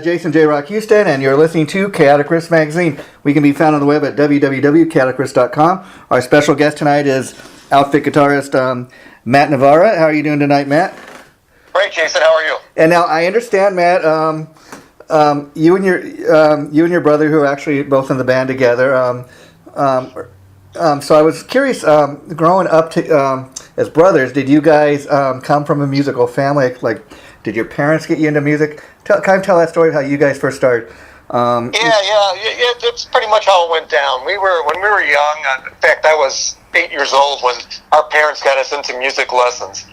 Jason JROCK Houston, and you're listening to Chaotic Riffs Magazine. We can be found on the web at www.chaoticriffs.com. Our special guest tonight is outfit guitarist Matt Nawara. How are you doing tonight, Matt? Great, Jason. How are you? And now I understand, Matt, you and your brother, who are actually both in the band together. So I was curious, growing up as brothers, did you guys come from a musical family? Like, did your parents get you into music? Kind of tell that story of how you guys first started. It's pretty much how it went down. When we were young. In fact, I was 8 years old when our parents got us into music lessons,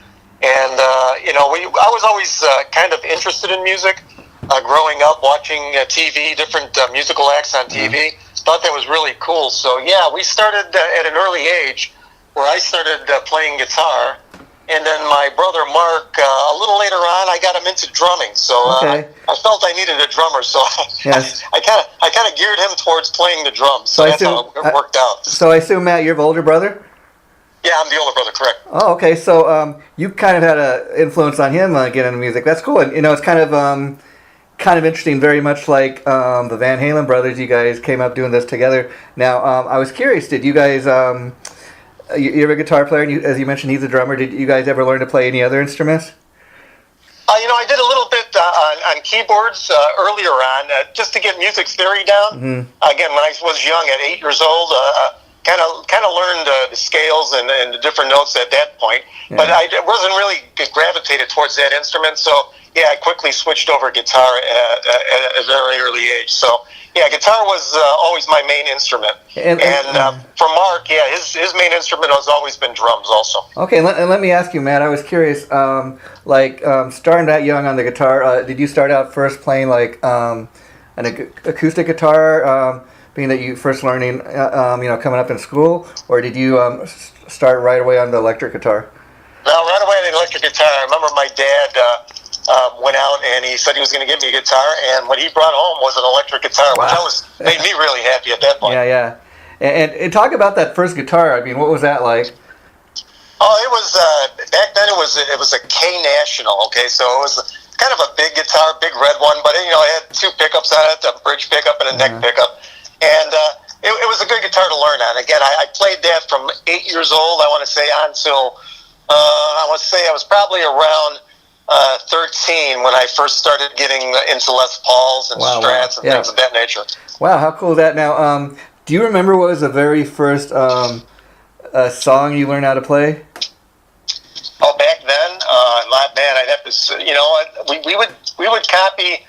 and I was always kind of interested in music. Growing up, watching TV, different musical acts on TV, thought that was really cool. So yeah, we started at an early age, where I started playing guitar. And then my brother Mark, a little later on, I got him into drumming. So I felt I needed a drummer, so yes. I kind of geared him towards playing the drums. So that's how it worked out. So I assume, Matt, you're the older brother? Yeah, I'm the older brother, correct. Oh, okay. So you kind of had an influence on him getting into music. That's cool. And it's kind of interesting. Very much like the Van Halen brothers. You guys came up doing this together. Now, I was curious. Did you guys? You're a guitar player, and as you mentioned, he's a drummer. Did you guys ever learn to play any other instruments? I did a little bit on keyboards earlier on, just to get music theory down. Mm-hmm. Again, when I was young, at 8 years old, kind of learned the scales and the different notes at that point. Yeah. But I wasn't really gravitated towards that instrument, so yeah, I quickly switched over guitar at a very early age. So yeah, guitar was always my main instrument. And for Mark, yeah, his main instrument has always been drums also. Okay, and let me ask you, Matt, I was curious, starting that young on the guitar, did you start out first playing like an acoustic guitar, being that you first learning, coming up in school, or did you start right away on the electric guitar? No, right away on the electric guitar. I remember my dad went out and he said he was going to get me a guitar, and what he brought home was an electric guitar, wow. which made me really happy at that point. Yeah. And talk about that first guitar. I mean, what was that like? Oh, it was back then. It was a K National. Okay, so it was kind of a big guitar, big red one, but it had two pickups on it, a bridge pickup and a neck pickup, and it was a good guitar to learn on. Again, I played that from 8 years old. I want to say until I was probably around 13 when I first started getting into Les Pauls and Strats and things of that nature. Wow, how cool is that? Now, do you remember what was the very first song you learned how to play? Oh, back then, man, I'd have to say, we would copy.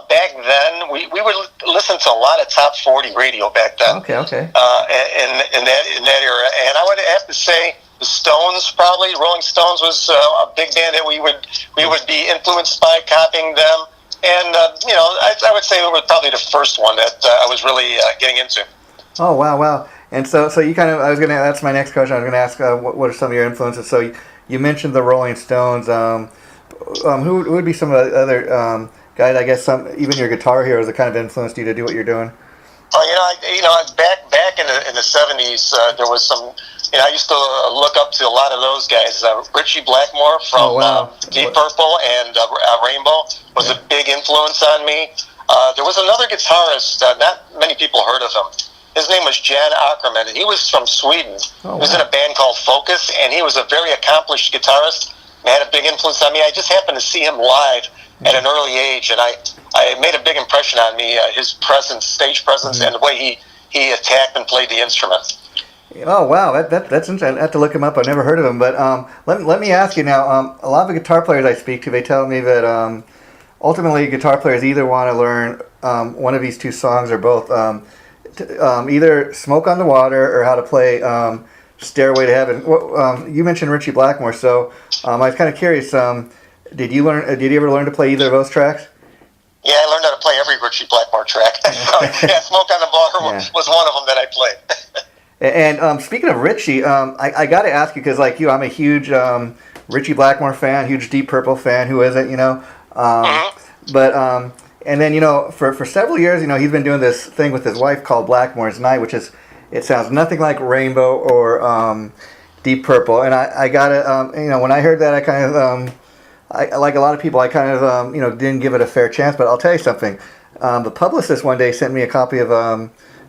Back then, we would listen to a lot of top 40 radio back then. Okay. In that era, and I would have to say, the Stones, probably Rolling Stones was a big band that we would be influenced by, copying them, and I would say it was probably the first one that I was really getting into. Oh wow! And so you that's my next question. I was gonna ask what are some of your influences. So you mentioned the Rolling Stones. Who would be some of the other guys? I guess even your guitar heroes that kind of influenced you to do what you're doing. Back in the 70s, there was some. I used to look up to a lot of those guys. Richie Blackmore from Deep Purple and Rainbow was a big influence on me. There was another guitarist, not many people heard of him. His name was Jan Ackerman, and he was from Sweden. He was in a band called Focus, and he was a very accomplished guitarist and had a big influence on me. I just happened to see him live at an early age, and I made a big impression on me, his presence, stage presence, and the way he attacked and played the instrument. Oh wow, that's interesting. I have to look him up. I've never heard of him, but let me ask you now. A lot of the guitar players I speak to, they tell me that ultimately guitar players either want to learn one of these two songs or both, either "Smoke on the Water" or how to play "Stairway to Heaven." You mentioned Richie Blackmore, so I was kind of curious. Did you ever learn to play either of those tracks? Yeah, I learned how to play every Richie Blackmore track. "Smoke on the Water" was one of them that I played. And speaking of Richie, I got to ask you, because like you, I'm a huge Richie Blackmore fan, huge Deep Purple fan. Who isn't, But and then for several years, he's been doing this thing with his wife called Blackmore's Night, which it sounds nothing like Rainbow or Deep Purple. And I got to when I heard that, like a lot of people, I kind of didn't give it a fair chance. But I'll tell you something. The publicist one day sent me a copy of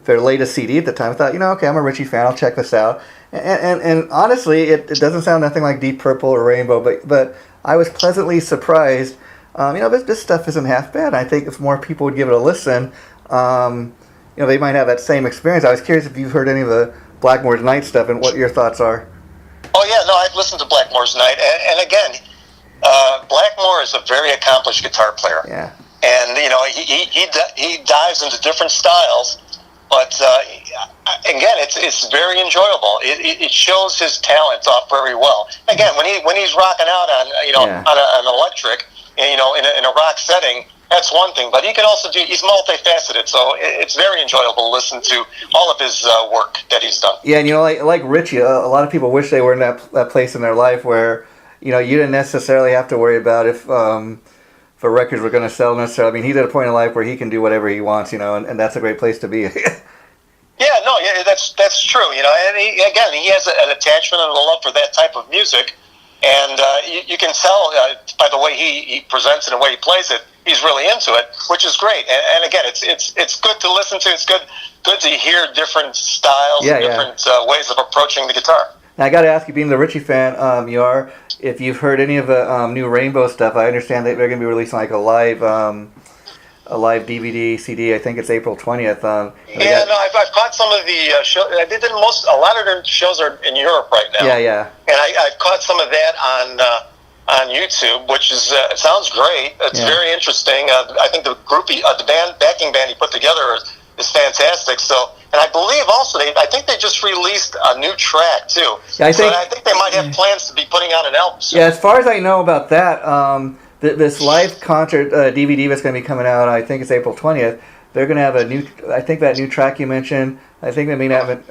their latest CD at the time. I thought, okay, I'm a Richie fan. I'll check this out. And honestly, it doesn't sound nothing like Deep Purple or Rainbow, but I was pleasantly surprised. This stuff isn't half bad. I think if more people would give it a listen, they might have that same experience. I was curious if you've heard any of the Blackmore's Night stuff and what your thoughts are. Oh yeah, no, I've listened to Blackmore's Night, and again, Blackmore is a very accomplished guitar player. Yeah. And he dives into different styles, but again, it's very enjoyable. It shows his talent off very well. Again, when he's rocking out on on an electric, in a rock setting, that's one thing. But he can also he's multifaceted, so it's very enjoyable to listen to all of his work that he's done. Yeah, and like Richie, a lot of people wish they were in that place in their life where you didn't necessarily have to worry about if records were going to sell necessarily. I mean, he's at a point in life where he can do whatever he wants, and that's a great place to be. That's true. And he has an attachment and a love for that type of music, and you can tell by the way he presents it and the way he plays it, he's really into it, which is great. And again, it's good to listen to. It's good to hear different styles, different ways of approaching the guitar. Now, I got to ask you, being the Richie fan you are, if you've heard any of the new Rainbow stuff. I understand that they're going to be releasing like a live DVD, CD. I think it's April 20th. I've caught some of the shows. A lot of their shows are in Europe right now. Yeah. And I've caught some of that on YouTube, which is sounds great. It's very interesting. I think the backing band he put together is fantastic. So. And I believe also I think they just released a new track too. Yeah, I think they might have plans to be putting out an album soon. Yeah, as far as I know about that, this live concert DVD that's going to be coming out, I think it's April 20th. They're going to have that new track you mentioned. I think they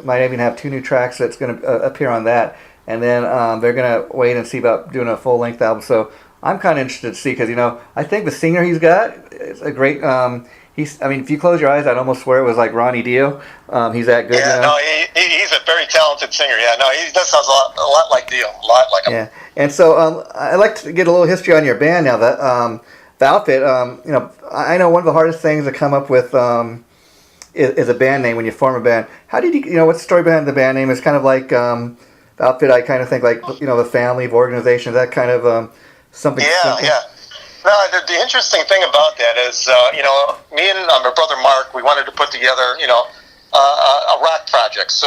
might even have 2 new tracks that's going to appear on that. And then they're going to wait and see about doing a full-length album. So I'm kind of interested to see because, I think the singer he's got is a great... if you close your eyes, I'd almost swear it was like Ronnie Dio. He's that good. Yeah, no, he's a very talented singer. Yeah, no, he does sound a lot like Dio, a lot like him. Yeah, and so I'd like to get a little history on your band now. That the outfit, I know one of the hardest things to come up with is a band name when you form a band. How did you, what's the story behind the band name? It's kind of like the outfit. I kind of think like the family of organizations. That kind of something. Yeah. No, the interesting thing about that is, me and my brother Mark, we wanted to put together, a rock project. So,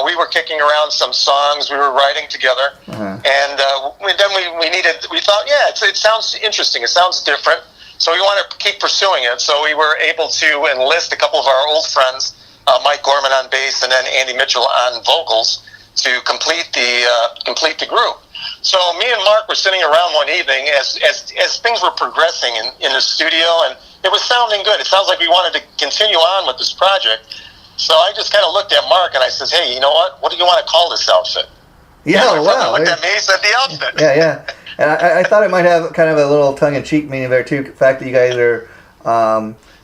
we were kicking around some songs we were writing together, and we thought, it sounds interesting, it sounds different, so we want to keep pursuing it. So we were able to enlist a couple of our old friends, Mike Gorman on bass, and then Andy Mitchell on vocals, to complete the group. So me and Mark were sitting around one evening as things were progressing in the studio, and it was sounding good. It sounds like we wanted to continue on with this project. So I just kind of looked at Mark and I said, "Hey, you know what? What do you want to call this outfit?" Yeah, wow. He looked at me and said, "The outfit." Yeah. And I thought it might have kind of a little tongue-in-cheek meaning there too. The fact that you guys are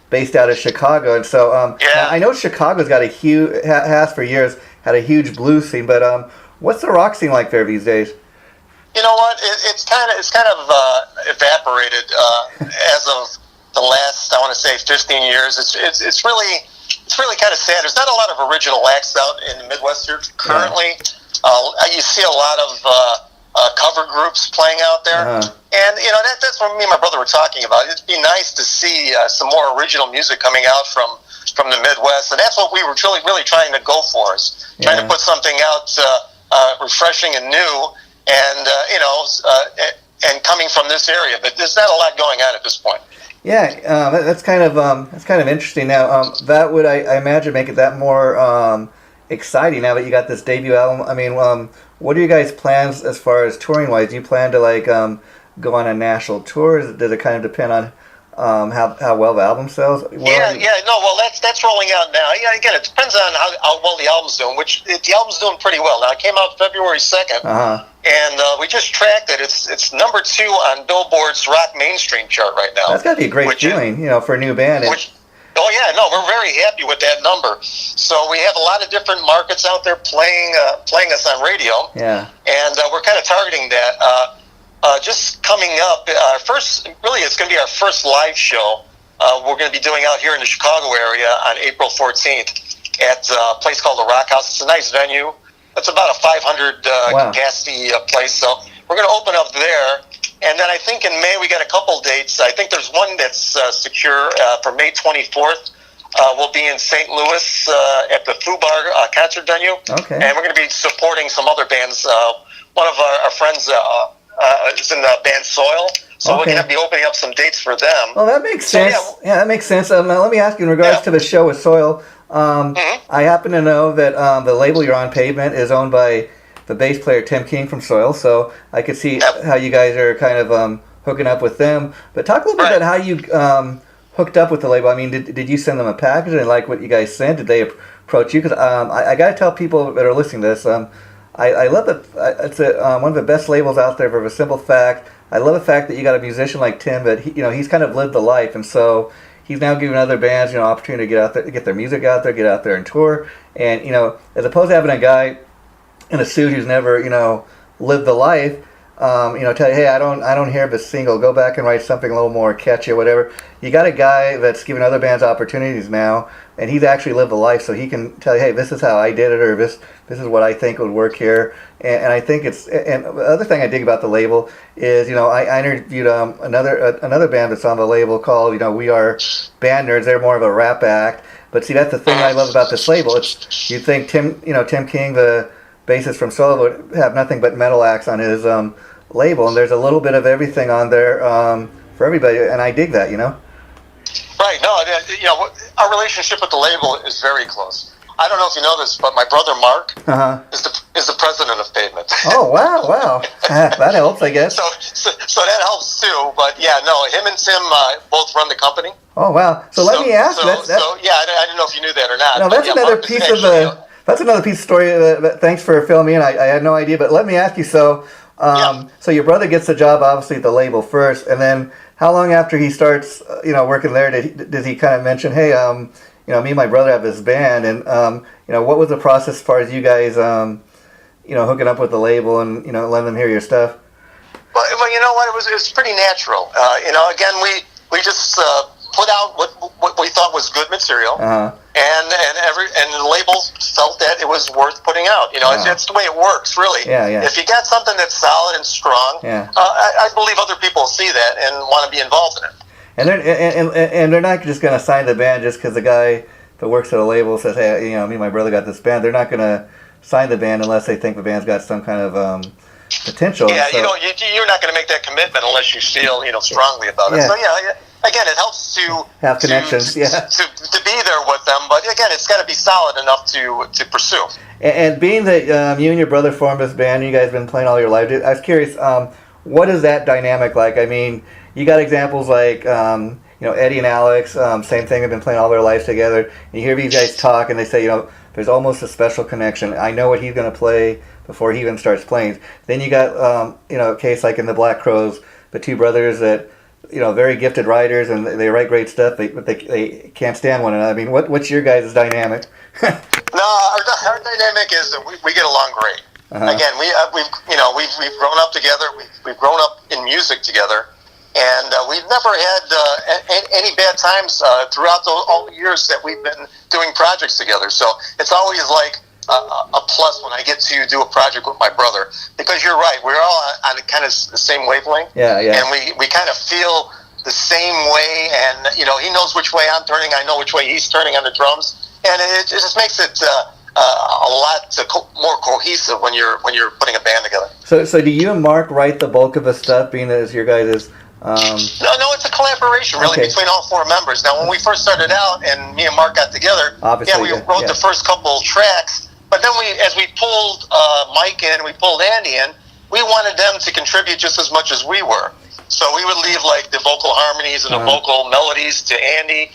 based out of Chicago, and so I know Chicago's got has for years had a huge blues scene, but what's the rock scene like there these days? You know what? It's kind of evaporated as of the last, I want to say, 15 years. It's really kind of sad. There's not a lot of original acts out in the Midwest here currently. You see a lot of cover groups playing out there, and that's what me and my brother were talking about. It'd be nice to see some more original music coming out from the Midwest, and that's what we were really trying to go for. Is trying to put something out refreshing and new. And and coming from this area, but there's not a lot going on at this point. Yeah, that's kind of interesting. Now, that would I imagine make it that more exciting now that you got this debut album. I mean, what are you guys' plans as far as touring wise? Do you plan to go on a national tour? Does it kind of depend on how well the album sells? Well, that's rolling out now. Yeah, again, it depends on how well the album's doing. Which the album's doing pretty well now. It came out February 2nd. And we just tracked it. It's number 2 on Billboard's rock mainstream chart right now. That's got to be a great feeling, for a new band. We're very happy with that number. So we have a lot of different markets out there playing us on radio. Yeah. And we're kind of targeting that. just coming up, it's going to be our first live show. We're going to be doing out here in the Chicago area on April 14th at a place called the JROCK Houston. It's a nice venue. It's about a 500 capacity place. So we're going to open up there. And then I think in May we got a couple dates. I think there's one that's secure for May 24th. We'll be in St. Louis at the Foo Bar concert venue. Okay. And we're going to be supporting some other bands. One of our friends is in the band Soil. So we're going to be opening up some dates for them. Well, that makes sense. Yeah, that makes sense. Now, let me ask you in regards to the show with Soil. I happen to know that the label you're on, Pavement, is owned by the bass player Tim King from Soil. So I could see how you guys are kind of hooking up with them. But talk a little bit about how you hooked up with the label. I mean, did you send them a package and like what you guys sent? Did they approach you? Because I got to tell people that are listening to this, I love it. It's one of the best labels out there for the simple fact. I love the fact that you got a musician like Tim, but he's kind of lived the life, and so he's now giving other bands opportunity to get out there, get their music out there, get out there and tour. And as opposed to having a guy in a suit who's never lived the life, tell you, hey, I don't hear this single. Go back and write something a little more catchy or whatever. You got a guy that's giving other bands opportunities now, and he's actually lived the life, so he can tell you, hey, this is how I did it, or this is what I think would work here. And I think it's. And the other thing I dig about the label is, I interviewed another band that's on the label called, We Are Band Nerds. They're more of a rap act, but see, that's the thing I love about this label. It's you think Tim King, the bassist from Soul, would have nothing but metal acts on his label, and there's a little bit of everything on there for everybody, and I dig that, Right. No, our relationship with the label is very close. I don't know if you know this, but my brother Mark is the president of Pavement. Oh, wow. That helps, I guess. So that helps too. But yeah, no, him and Tim both run the company. Oh, wow. So let me ask. I didn't know if you knew that or not. No, that's another piece of the. That's another piece of story. Thanks for filling me in. I had no idea, but let me ask you. So your brother gets the job, obviously, at the label first, and then how long after he starts, working there, does he kind of mention, hey, me and my brother have this band, and what was the process as far as you guys, hooking up with the label and letting them hear your stuff? Well, you know what? It was pretty natural. Again, we just put out what we thought was good material, and the label felt that it was worth putting out. It's the way it works, really. Yeah. If you got something that's solid and strong, I believe other people see that and want to be involved in it. And they're not just going to sign the band just because the guy that works at a label says, hey, me and my brother got this band. They're not going to sign the band unless they think the band's got some kind of potential. Yeah, so, you're not going to make that commitment unless you feel strongly about it. Yeah. So again, it helps to have connections. to be there with them. But again, it's got to be solid enough to pursue. And being that you and your brother formed this band, you guys have been playing all your life. I was curious, what is that dynamic like? I mean, you got examples like Eddie and Alex, same thing. They've been playing all their lives together. And you hear these guys talk, and they say, there's almost a special connection. I know what he's going to play before he even starts playing. Then you got a case like in the Black Crowes, the two brothers that very gifted writers, and they write great stuff, but they can't stand one another. I mean, what's your guys' dynamic? No, our dynamic is that we get along great. Again, we've grown up together. We've grown up in music together. And we've never had any bad times throughout all the years that we've been doing projects together. So it's always like a plus when I get to do a project with my brother, because you're right, we're all on kind of the same wavelength. Yeah. And we kind of feel the same way, and he knows which way I'm turning, I know which way he's turning on the drums, and it just makes it a lot more cohesive when you're putting a band together. So do you and Mark write the bulk of the stuff, being as your guys' No, it's a collaboration really between all four members. Now, when we first started out and me and Mark got together, we wrote the first couple tracks, but then as we pulled Mike in, we pulled Andy in, we wanted them to contribute just as much as we were. So we would leave like the vocal harmonies and the vocal melodies to Andy.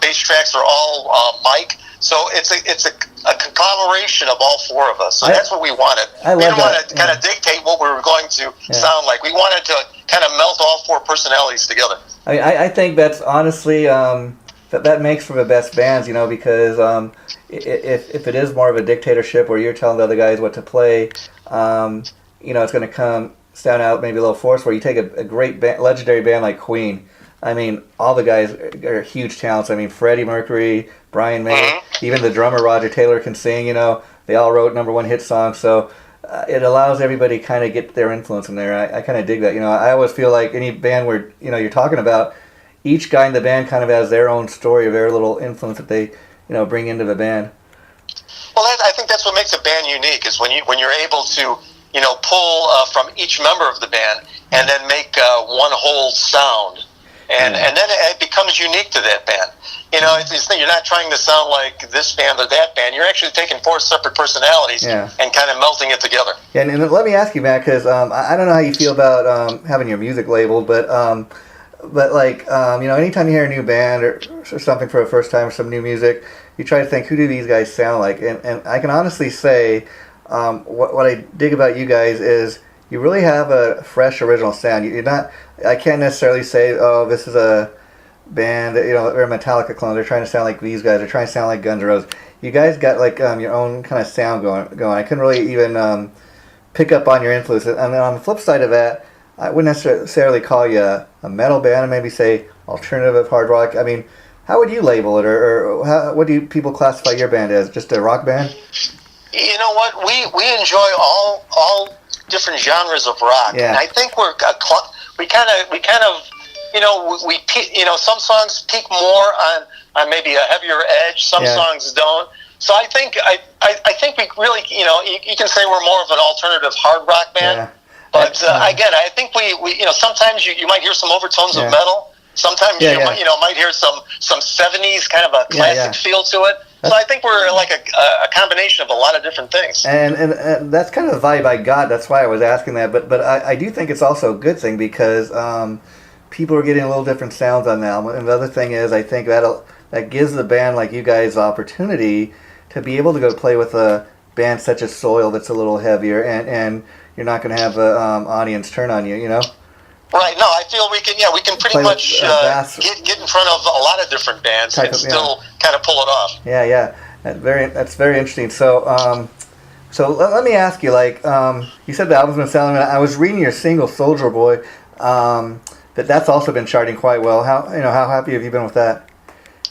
Bass tracks are all Mike. So it's a conglomeration of all four of us. So that's what we wanted. We didn't want to kind of dictate what we were going to sound like. We wanted to kind of melt all four personalities together. I think that's honestly that makes for the best bands, because if it is more of a dictatorship where you're telling the other guys what to play, it's going to come sound out maybe a little forced. Where you take a great legendary band like Queen. I mean, all the guys are huge talents. I mean, Freddie Mercury, Brian May, even the drummer Roger Taylor can sing. They all wrote #1 hit songs. So it allows everybody kind of get their influence in there. I kind of dig that. I always feel like any band where you're talking about, each guy in the band kind of has their own story of their little influence that they bring into the band. Well, I think that's what makes a band unique, is when you're able to pull from each member of the band and then make one whole sound, and then it becomes unique to that band. You're not trying to sound like this band or that band. You're actually taking 4 separate personalities and kind of melting it together. Yeah, and let me ask you, Matt, because I don't know how you feel about having your music labeled, but like anytime you hear a new band or something for the first time, or some new music, you try to think, who do these guys sound like? And I can honestly say, what I dig about you guys is you really have a fresh, original sound. You're not. I can't necessarily say, oh, this is a band that they're a Metallica clone. They're trying to sound like these guys. They're trying to sound like Guns N' Roses. You guys got like your own kind of sound going. I couldn't really even pick up on your influences. And then on the flip side of that, I wouldn't necessarily call you a metal band, and maybe say alternative hard rock. I mean, how would you label it, or what do people classify your band as? Just a rock band? You know what? We enjoy all different genres of rock, and I think we kind of some songs peak more on maybe a heavier edge. Some songs don't. So I think we really you can say we're more of an alternative hard rock band. Yeah. But again, I think we sometimes you might hear some overtones of metal. Sometimes you might hear some 70s kind of a classic feel to it. So I think we're like a combination of a lot of different things. And that's kind of the vibe I got. That's why I was asking that. But I do think it's also a good thing, because people are getting a little different sounds on the album. And the other thing is, I think that gives the band like you guys the opportunity to be able to go play with a band such as Soil that's a little heavier, and you're not going to have the audience turn on you, Right. No, I feel we can pretty much get in front of a lot of different bands and still kind of pull it off. Yeah. That's very interesting. So, so let me ask you, like, you said the album's been selling. I was reading your single "Soldier Boy," that's also been charting quite well. How happy have you been with that?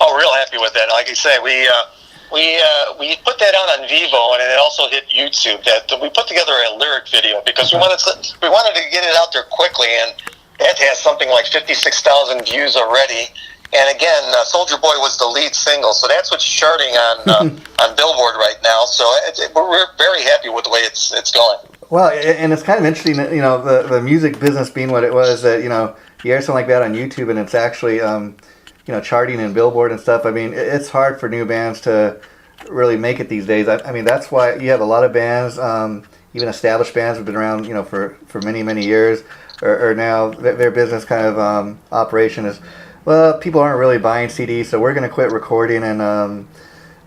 Oh, real happy with that. Like I say, we put that out on Vivo, and it also hit YouTube. That we put together a lyric video because we wanted to get it out there quickly, and that has something like 56,000 views already. And again, Soldier Boy was the lead single, so that's what's charting on Billboard right now. So we're very happy with the way it's going. Well, and it's kind of interesting that the music business being what it was, that you hear something like that on YouTube and it's actually charting in Billboard and stuff. I mean, it's hard for new bands to really make it these days. I mean, that's why you have a lot of bands, even established bands have been around, for many, many years, or now their business kind of operation is, well, people aren't really buying CDs, so we're going to quit recording and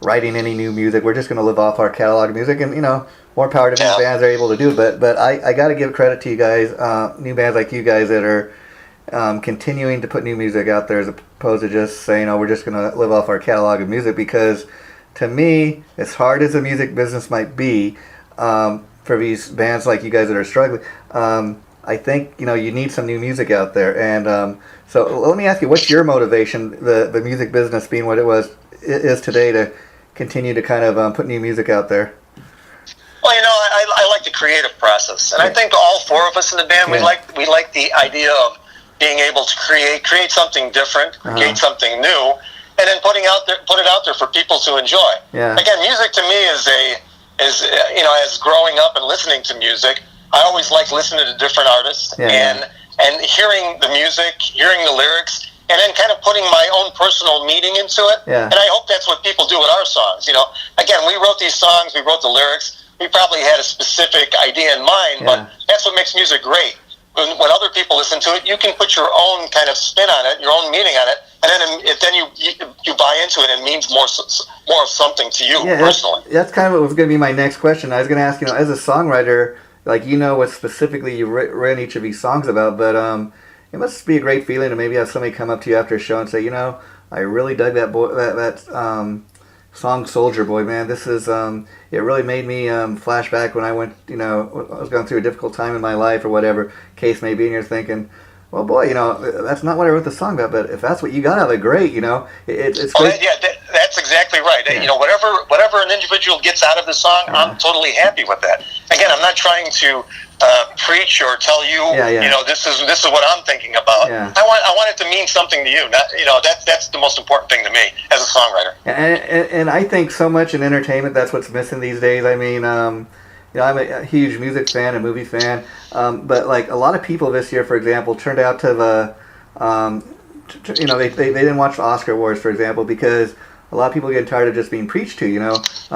writing any new music. We're just going to live off our catalog of music, and more power to new bands are able to do it. But I got to give credit to you guys, new bands like you guys that are continuing to put new music out there, as opposed to just saying, we're just going to live off our catalog of music. Because to me, as hard as the music business might be, for these bands like you guys that are struggling, I think you need some new music out there. And so let me ask you, what's your motivation, the music business being what it is today, to continue to kind of put new music out there? Well, I like the creative process, and I think all 4 of us in the band, we like the idea of being able to create something different, create something new, and then put it out there for people to enjoy. Yeah. Again, music to me is as growing up and listening to music, I always like listening to different artists and hearing the music, hearing the lyrics, and then kind of putting my own personal meaning into it. Yeah. And I hope that's what people do with our songs. Again, we wrote these songs, we wrote the lyrics. We probably had a specific idea in mind, but that's what makes music great. When other people listen to it, you can put your own kind of spin on it, your own meaning on it, and then you buy into it, and it means more of something to you personally. That's kind of what was going to be my next question. I was going to ask, as a songwriter, like what specifically you've written each of these songs about, but it must be a great feeling to maybe have somebody come up to you after a show and say, I really dug that song Soldier Boy, man, this is it really made me flash back when I went, I was going through a difficult time in my life or whatever case may be, and you're thinking, well, boy, that's not what I wrote the song about, but if that's what you got out of it, great, it's great. That's exactly right. Yeah. Whatever an individual gets out of the song, I'm totally happy with that. Again, I'm not trying to preach or tell you, this is what I'm thinking about. Yeah. I want it to mean something to you. That's the most important thing to me as a songwriter. And I think so much in entertainment, that's what's missing these days. I mean, I'm a huge music fan, a movie fan, but like a lot of people this year, for example, turned out to the, they didn't watch the Oscar Awards, for example, because a lot of people get tired of just being preached to. It's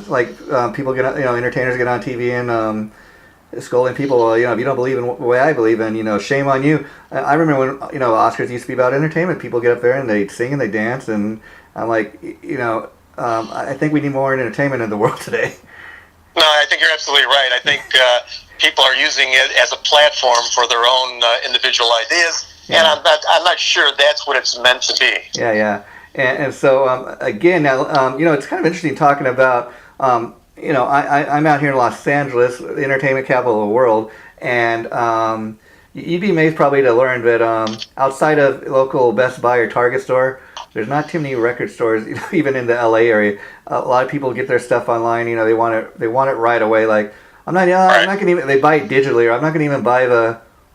like people get, entertainers get on TV and scolding people. Well, if you don't believe in the way I believe in, shame on you. I remember when Oscars used to be about entertainment. People get up there and they sing and they dance, and I'm like, I think we need more entertainment in the world today. No, I think you're absolutely right. I think people are using it as a platform for their own individual ideas, and I'm not sure that's what it's meant to be. Yeah. And so, again, now, it's kind of interesting talking about, I'm out here in Los Angeles, the entertainment capital of the world, and you'd be amazed probably to learn that outside of local Best Buy or Target store, there's not too many record stores, even in the LA area. A lot of people get their stuff online, they want it right away. Like, I'm not going to even, they buy it digitally, or I'm not going to even buy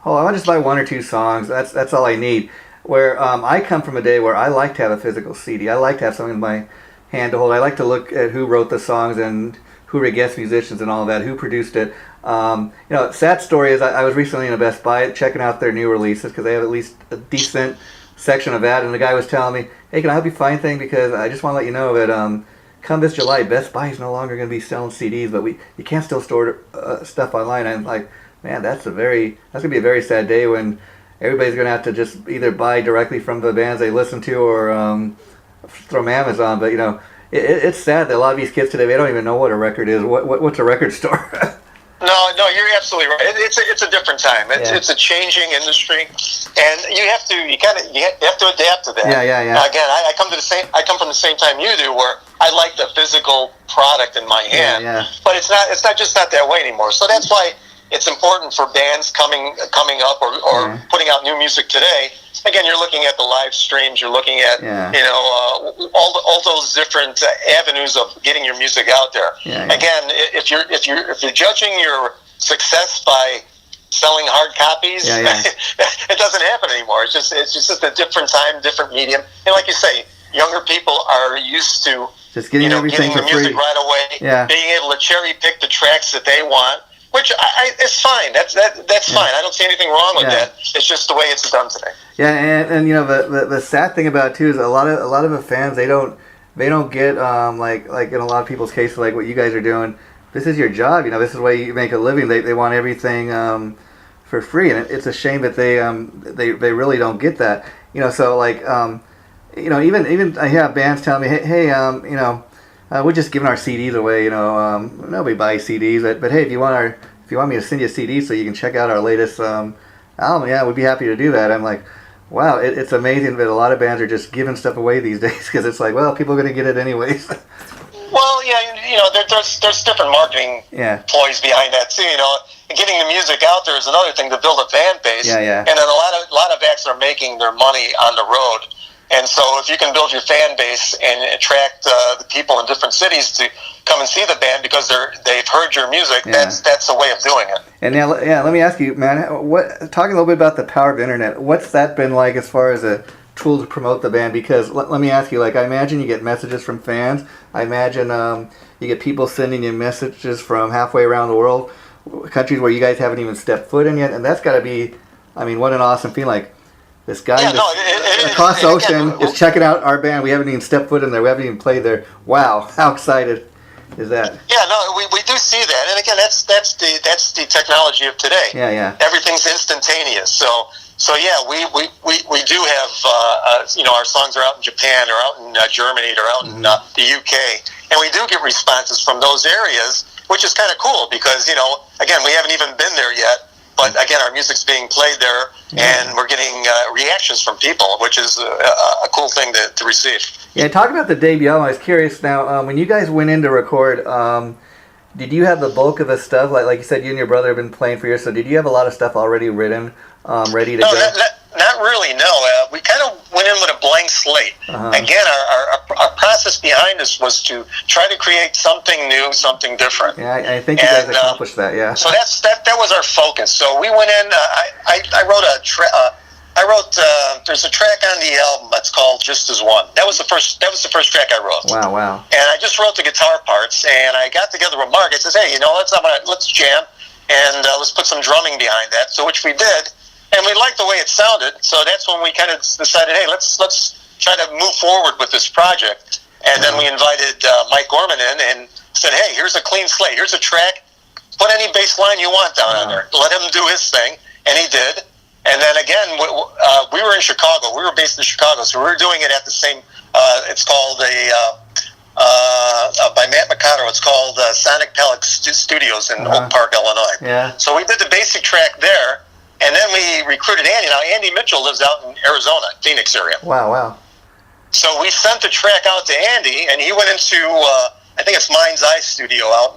I'll just buy one or two songs. That's all I need. Where I come from a day where I like to have a physical CD. I like to have something in my hand to hold. I like to look at who wrote the songs and who were guest musicians and all that, who produced it. Sad story is I was recently in a Best Buy checking out their new releases because they have at least a decent section of that, and the guy was telling me, hey, can I help you find thing? Because I just want to let you know that come this July, Best Buy is no longer going to be selling CDs, but you can't still store stuff online. I'm like, man, that's going to be a very sad day when everybody's going to have to just either buy directly from the bands they listen to or from Amazon. But, it's sad that a lot of these kids today, they don't even know what a record is. What's a record store? No, you're absolutely right. It's a different time. It's a changing industry, and you have to adapt to that. Yeah. Now, again, I come from the same time you do, where I like the physical product in my hand. Yeah. But it's not that way anymore. So that's why it's important for bands coming up or putting out new music today. Again, you're looking at the live streams. You're looking at all those different avenues of getting your music out there. Again, if you're judging your success by selling hard copies, it doesn't happen anymore. It's just a different time, different medium. And like you say, younger people are used to just getting everything getting the for music free. Right away, being able to cherry pick the tracks that they want. Which is fine. That's fine. I don't see anything wrong with that. It's just the way it's done today. Yeah, and the sad thing about it too is a lot of the fans they don't get like in a lot of people's cases like what you guys are doing. This is your job. This is the way you make a living. They want everything for free, and it's a shame that they really don't get that. So like even I have bands telling me, hey we're just giving our CDs away. Nobody buys CDs, but hey, if you want me to send you a CD so you can check out our latest album, we'd be happy to do that. I'm like, wow, it's amazing that a lot of bands are just giving stuff away these days because it's like, well, people are going to get it anyways. Well, there's different marketing ploys behind that too. Getting the music out there is another thing to build a fan base. And then a lot of acts are making their money on the road. And so if you can build your fan base and attract the people in different cities to come and see the band because they've heard your music, that's a way of doing it. And now, let me ask you, man, talking a little bit about the power of the internet, what's that been like as far as a tool to promote the band? Because let me ask you, like, I imagine you get messages from fans. I imagine you get people sending you messages from halfway around the world, countries where you guys haven't even stepped foot in yet, and that's got to be, what an awesome feeling. Like, this guy across the ocean is checking out our band. We haven't even stepped foot in there. We haven't even played there. Wow, how excited is that? Yeah, no, we do see that, and again, that's the technology of today. Everything's instantaneous. So yeah, we do have our songs are out in Japan or out in Germany or out in the UK, and we do get responses from those areas, which is kind of cool because again, we haven't even been there yet. But again, our music's being played there, and we're getting reactions from people, which is a cool thing to receive. Yeah, talking about the debut album, I was curious now, when you guys went in to record, did you have the bulk of the stuff? Like you said, you and your brother have been playing for years, so did you have a lot of stuff already written, ready to go? Not really, no. We kind of went in with a blank slate. Again, our process behind us was to try to create something new, something different. Yeah, I think you guys accomplished that, yeah. So that was our focus. So we went in, I wrote there's a track on the album that's called Just As One. That was the first track I wrote. Wow. And I just wrote the guitar parts, and I got together with Mark. I says, hey, let's jam, and let's put some drumming behind that, so which we did. And we liked the way it sounded, so that's when we kind of decided, hey, let's try to move forward with this project. And then we invited Mike Gorman in and said, hey, here's a clean slate. Here's a track. Put any bass line you want down on there. Let him do his thing, and he did. And then again, we were in Chicago. We were based in Chicago, so we were doing it at the same. It's called by Matt Nawara. It's called Sonic Palette Studios in Oak Park, Illinois. Yeah. So we did the basic track there. And then we recruited Andy. Now, Andy Mitchell lives out in Arizona, Phoenix area. Wow. So we sent the track out to Andy, and he went into, I think it's Mind's Eye Studio out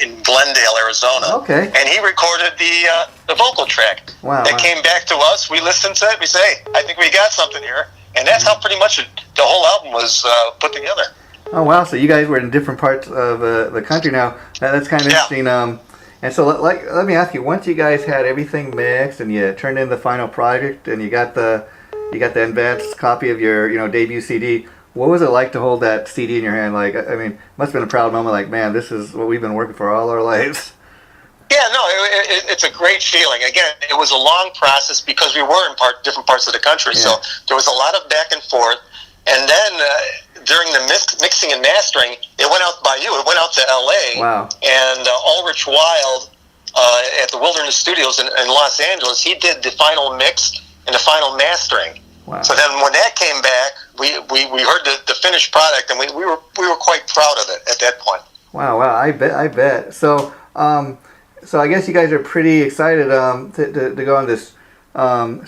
in Glendale, Arizona. Okay. And he recorded the vocal track. Wow. That came back to us. We listened to it. We say, hey, I think we got something here. And that's how pretty much the whole album was put together. Oh, wow. So you guys were in different parts of the country now. That's kind of interesting. And so, let me ask you: once you guys had everything mixed and you turned in the final project and you got the advanced copy of your debut CD, what was it like to hold that CD in your hand? Like, I mean, it must have been a proud moment. Like, man, this is what we've been working for all our lives. Yeah, no, it's a great feeling. Again, it was a long process because we were in different parts of the country, so there was a lot of back and forth. And then during the mixing and mastering, it went out by you. It went out to L.A. Wow. And Ulrich Wild at the Wilderness Studios in Los Angeles, he did the final mix and the final mastering. Wow. So then when that came back, we heard the finished product, and we were quite proud of it at that point. Wow, I bet. So I guess you guys are pretty excited to go on this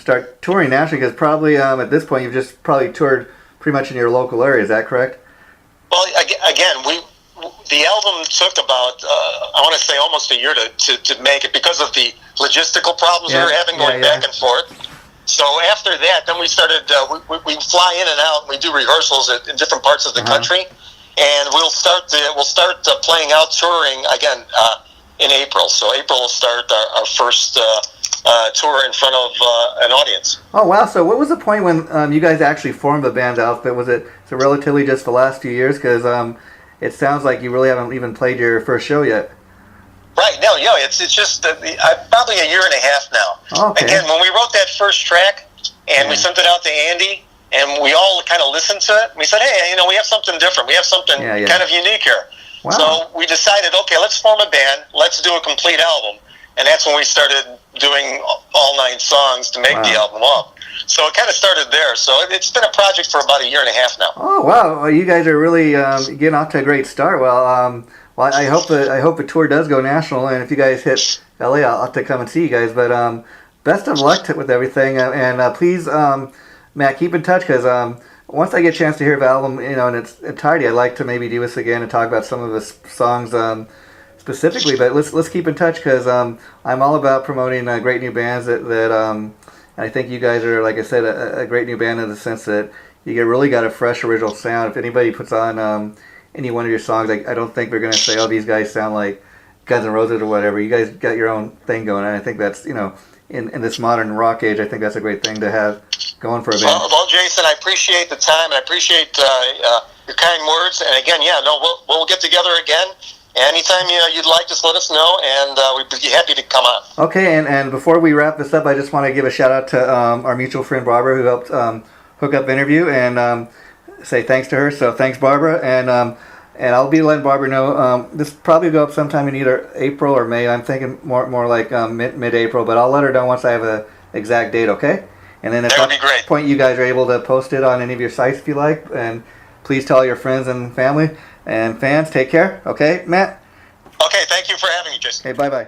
start touring nationally, because probably at this point you've just probably toured pretty much in your local area. Is that correct? Well, again, the album took about I want to say almost a year to make it because of the logistical problems we were having going back and forth. So after that, then we started. We fly in and out. And we do rehearsals in different parts of the country, and we'll start playing out touring again in April. So April will start our first tour in front of an audience. Oh, wow. So what was the point when you guys actually formed the band outfit? Was it relatively just the last few years? Because it sounds like you really haven't even played your first show yet. Right. No, it's just probably a year and a half now. Okay. Again, when we wrote that first track and we sent it out to Andy, and we all kind of listened to it, we said, hey, we have something different. We have something kind of unique here. Wow. So we decided, okay, let's form a band. Let's do a complete album. And that's when we started doing all 9 songs to make the album up. So it kind of started there. So it's been a project for about a year and a half now. Oh, wow. Well, you guys are really getting off to a great start. Well, I hope the tour does go national. And if you guys hit LA, I'll have to come and see you guys. But best of luck with everything. And please, Matt, keep in touch, because once I get a chance to hear the album in its entirety, I'd like to maybe do this again and talk about some of the songs specifically, but let's keep in touch, because I'm all about promoting great new bands that I think you guys are, like I said, a great new band in the sense that you really got a fresh original sound. If anybody puts on any one of your songs, I don't think they're going to say, oh, these guys sound like Guns N' Roses or whatever. You guys got your own thing going, and I think that's, in this modern rock age, I think that's a great thing to have going for a band. Well, Jason, I appreciate the time, and I appreciate your kind words. And again, we'll get together again. Anytime you'd like, just let us know, and we'd be happy to come on. Okay, and before we wrap this up, I just want to give a shout out to our mutual friend Barbara, who helped hook up the interview, and say thanks to her. So thanks, Barbara, and I'll be letting Barbara know. This will probably go up sometime in either April or May. I'm thinking more like mid-April, but I'll let her know once I have an exact date. Okay, and then at that point, you guys are able to post it on any of your sites if you like, and please tell your friends and family. And fans, take care. Okay, Matt? Okay, thank you for having me, Jason. Okay, bye-bye.